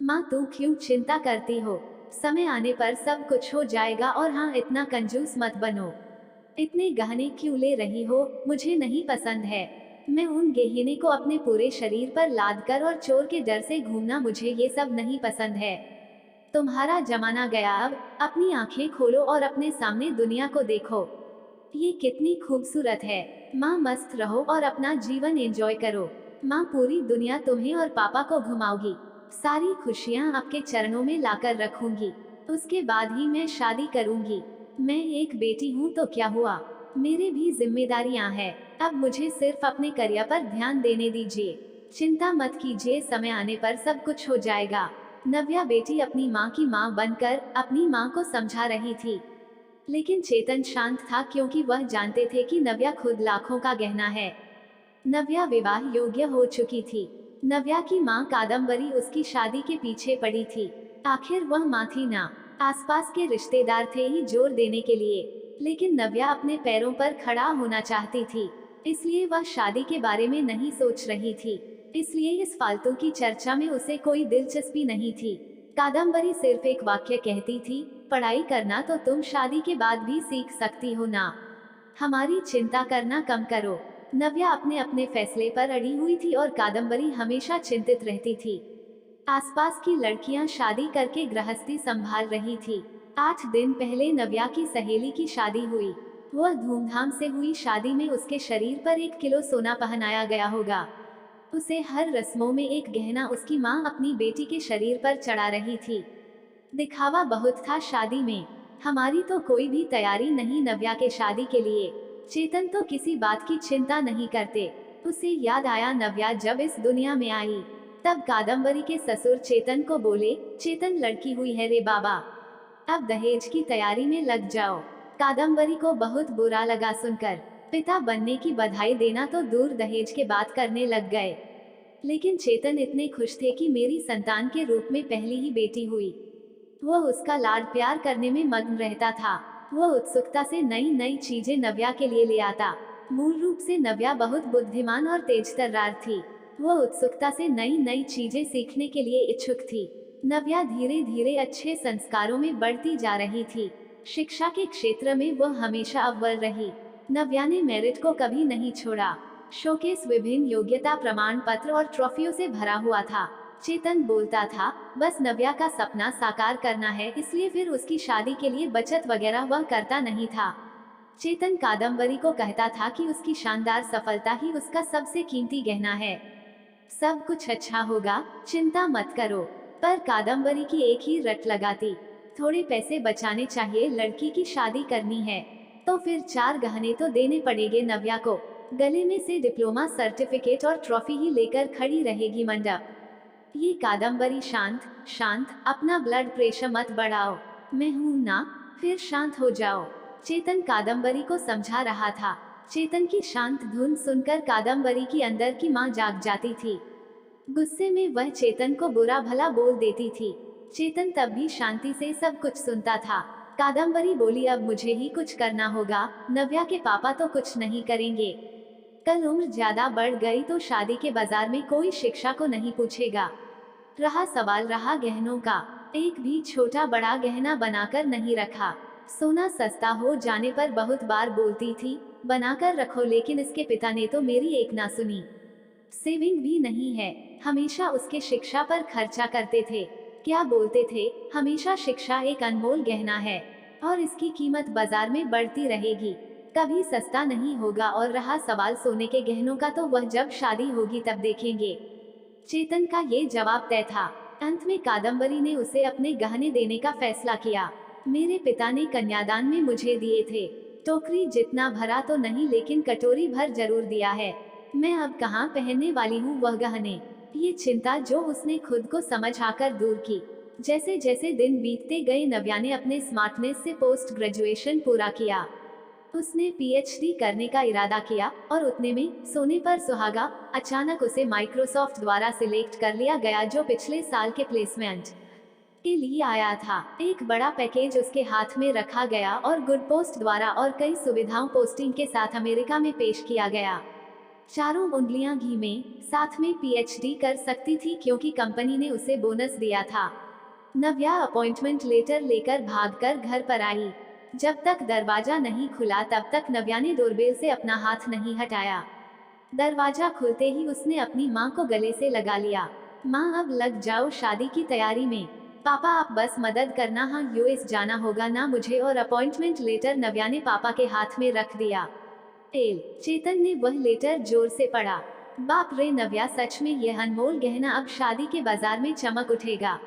माँ तू क्यों चिंता करती हो? समय आने पर सब कुछ हो जाएगा। और हाँ, इतना कंजूस मत बनो। इतने गहने क्यों ले रही हो? मुझे नहीं पसंद है। मैं उन गहने को अपने पूरे शरीर पर लाद कर और चोर के डर से घूमना, मुझे ये सब नहीं पसंद है। तुम्हारा जमाना गया अब। अपनी आंखें खोलो और अपने सामने दुनिया को देखो। ये कितनी खूबसूरत है। माँ मस्त रहो और अपना जीवन एंजॉय करो। माँ पूरी दुनिया तुम्हें और पापा को घुमाओगी। सारी खुशियाँ आपके चरणों में लाकर रखूंगी। उसके बाद ही मैं शादी करूंगी। मैं एक बेटी हूँ तो क्या हुआ, मेरी भी जिम्मेदारियाँ हैं। अब मुझे सिर्फ अपने करियर पर ध्यान देने दीजिए। चिंता मत कीजिए, समय आने पर सब कुछ हो जाएगा। नव्या बेटी अपनी माँ की माँ बनकर अपनी माँ को समझा रही थी। लेकिन चेतन शांत था, क्योंकि वह जानते थे कि नव्या खुद लाखों का गहना है। नव्या विवाह योग्य हो चुकी थी। नव्या की माँ कादम्बरी उसकी शादी के पीछे पड़ी थी। आखिर वह माँ थी ना। आसपास के रिश्तेदार थे ही जोर देने के लिए। लेकिन नव्या अपने पैरों पर खड़ा होना चाहती थी। इसलिए वह शादी के बारे में नहीं सोच रही थी। इसलिए इस फालतू की चर्चा में उसे कोई दिलचस्पी नहीं थी। कादम्बरी सिर्फ एक वाक्य कहती थी, पढ़ाई करना तो तुम शादी के बाद भी सीख सकती हो ना। हमारी चिंता करना कम करो। नव्या अपने अपने फैसले पर अड़ी हुई थी और कादम्बरी हमेशा चिंतित रहती थी। आसपास की लड़कियां शादी करके गृहस्थी संभाल रही थी। 8 दिन पहले नव्या की सहेली की शादी हुई। वह धूमधाम से हुई शादी में उसके शरीर पर 1 किलो सोना पहनाया गया होगा। उसे हर रस्मों में एक गहना उसकी माँ अपनी बेटी के शरीर पर चढ़ा रही थी। दिखावा बहुत था शादी में। हमारी तो कोई भी तैयारी नहीं नव्या के शादी के लिए। चेतन तो किसी बात की चिंता नहीं करते। उसे याद आया नव्या जब इस दुनिया में आई, तब कादम्बरी के ससुर चेतन को बोले, चेतन लड़की हुई है रे बाबा, अब दहेज की तैयारी में लग जाओ। कादम्बरी को बहुत बुरा लगा सुनकर। पिता बनने की बधाई देना तो दूर, दहेज के बात करने लग गए। लेकिन चेतन इतने खुश थे कि मेरी संतान के रूप में पहली ही बेटी हुई। वह उसका लाड प्यार करने में मग्न रहता था। वह उत्सुकता से नई नई चीजें नव्या के लिए ले आता। मूल रूप से नव्या बहुत बुद्धिमान और तेज तर्रार थी। वह उत्सुकता से नई नई चीजें सीखने के लिए इच्छुक थी। नव्या धीरे धीरे अच्छे संस्कारों में बढ़ती जा रही थी। शिक्षा के क्षेत्र में वह हमेशा अव्वल रही। नव्या ने मेरिट को कभी नहीं छोड़ा। शोकेस विभिन्न योग्यता प्रमाण पत्र और ट्रॉफियों से भरा हुआ था। चेतन बोलता था, बस नव्या का सपना साकार करना है, इसलिए फिर उसकी शादी के लिए बचत वगैरह वह करता नहीं था। चेतन कादम्बरी को कहता था कि उसकी शानदार सफलता ही उसका सबसे कीमती गहना है। सब कुछ अच्छा होगा, चिंता मत करो। पर कादम्बरी की एक ही रट लगाती, थोड़े पैसे बचाने चाहिए, लड़की की शादी करनी है तो फिर 4 गहने तो देने पड़ेंगे नव्या को। गले में से डिप्लोमा सर्टिफिकेट और ट्रॉफी ही लेकर खड़ी रहेगी मंडप। ये कादम्बरी शांत शांत, अपना ब्लड प्रेशर मत बढ़ाओ, मैं हूं ना, फिर शांत हो जाओ। चेतन कादम्बरी को समझा रहा था। चेतन की शांत धुन सुनकर कादम्बरी की अंदर की माँ जाग जाती थी। गुस्से में वह चेतन को बुरा भला बोल देती थी। चेतन तब भी शांति से सब कुछ सुनता था। कादम्बरी बोली, अब मुझे ही कुछ करना होगा, नव्या के पापा तो कुछ नहीं करेंगे। कल उम्र ज्यादा बढ़ गई तो शादी के बाजार में कोई शिक्षा को नहीं पूछेगा। रहा सवाल रहा गहनों का, एक भी छोटा बड़ा गहना बनाकर नहीं रखा। सोना सस्ता हो जाने पर बहुत बार बोलती थी, बनाकर रखो, लेकिन इसके पिता ने तो मेरी एक ना सुनी। सेविंग भी नहीं है, हमेशा उसके शिक्षा पर खर्चा करते थे। क्या बोलते थे, हमेशा शिक्षा एक अनमोल गहना है और इसकी कीमत बाजार में बढ़ती रहेगी, कभी सस्ता नहीं होगा। और रहा सवाल सोने के गहनों का, तो वह जब शादी होगी तब देखेंगे। चेतन का ये जवाब तय था। अंत में कादम्बरी ने उसे अपने गहने देने का फैसला किया। मेरे पिता ने कन्यादान में मुझे दिए थे। टोकरी जितना भरा तो नहीं, लेकिन कटोरी भर जरूर दिया है। मैं अब कहाँ पहनने वाली हूँ वह गहने। ये चिंता जो उसने खुद को समझ आकर दूर की। जैसे जैसे दिन बीतते गए नव्या ने अपने स्मार्टनेस से पोस्ट ग्रेजुएशन पूरा किया। उसने पीएचडी करने का इरादा किया और उतने में सोने पर सुहागा। अचानक उसे माइक्रोसॉफ्ट द्वारा सिलेक्ट कर लिया गया, जो पिछले साल के प्लेसमेंट के लिए आया था। एक बड़ा पैकेज उसके हाथ में रखा गया और गुड पोस्ट द्वारा और कई सुविधाओं पोस्टिंग के साथ अमेरिका में पेश किया गया। चारों उंगलियां घी में, साथ में पीएचडी कर सकती थी क्योंकि कंपनी ने उसे बोनस दिया था। नव्या अपॉइंटमेंट लेटर लेकर भागकर घर पर आई। जब तक दरवाजा नहीं खुला तब तक नव्या ने डोरबेल से अपना हाथ नहीं हटाया। दरवाजा खुलते ही उसने अपनी माँ को गले से लगा लिया। माँ, अब लग जाओ शादी की तैयारी में। पापा, आप बस मदद करना, हाँ यूएस जाना होगा ना मुझे। और अपॉइंटमेंट लेटर नव्या ने पापा के हाथ में रख दिया। चेतन ने वह लेटर जोर से पढ़ा। बाप रे नव्या, सच में यह अनमोल गहना अब शादी के बाजार में चमक उठेगा।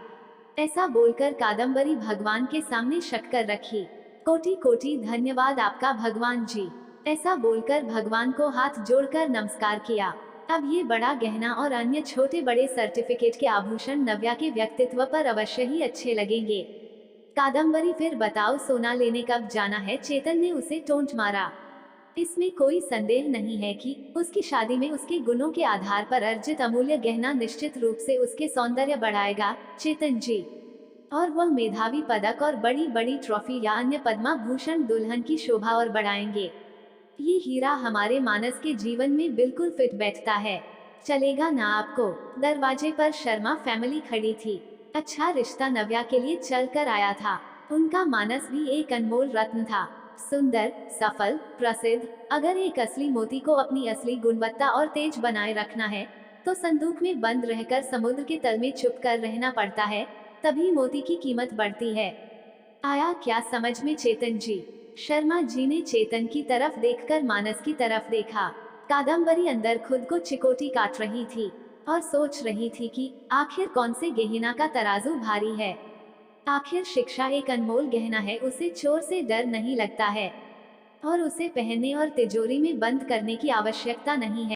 ऐसा बोलकर कादम्बरी भगवान के सामने शक्कर रखी। कोटि कोटि धन्यवाद आपका भगवान जी। ऐसा बोलकर भगवान को हाथ जोड़कर नमस्कार किया। अब ये बड़ा गहना और अन्य छोटे बड़े सर्टिफिकेट के आभूषण नव्या के व्यक्तित्व पर अवश्य ही अच्छे लगेंगे। कादम्बरी, फिर बताओ सोना लेने कब जाना है? चेतन ने उसे टोंट मारा। इसमें कोई संदेह नहीं है कि उसकी शादी में उसके गुणों के आधार पर अर्जित अमूल्य गहना निश्चित रूप से उसके सौंदर्य बढ़ाएगा, चेतन जी। और वह मेधावी पदक और बड़ी बड़ी ट्रॉफी या अन्य पद्मा भूषण दुल्हन की शोभा और बढ़ाएंगे। ये हीरा हमारे मानस के जीवन में बिल्कुल फिट बैठता है। चलेगा ना आपको? दरवाजे पर शर्मा फैमिली खड़ी थी। अच्छा रिश्ता नव्या के लिए चल कर आया था। उनका मानस भी एक अनमोल रत्न था। सुंदर, सफल, प्रसिद्ध। अगर एक असली मोती को अपनी असली गुणवत्ता और तेज बनाए रखना है, तो संदूक में बंद रहकर समुद्र के तल में छुप कर रहना पड़ता है। तभी मोती की कीमत बढ़ती है। आया क्या समझ में चेतन जी? शर्मा जी ने चेतन की तरफ देखकर मानस की तरफ देखा। कादम्बरी अंदर खुद को चिकोटी काट रही थी और सोच रही थी कि आखिर कौन से गहना का तराजू भारी है। आखिर शिक्षा एक अनमोल गहना है, उसे चोर से डर नहीं लगता है और उसे पहनने और तिजोरी में बंद करने की आवश्यकता नहीं है।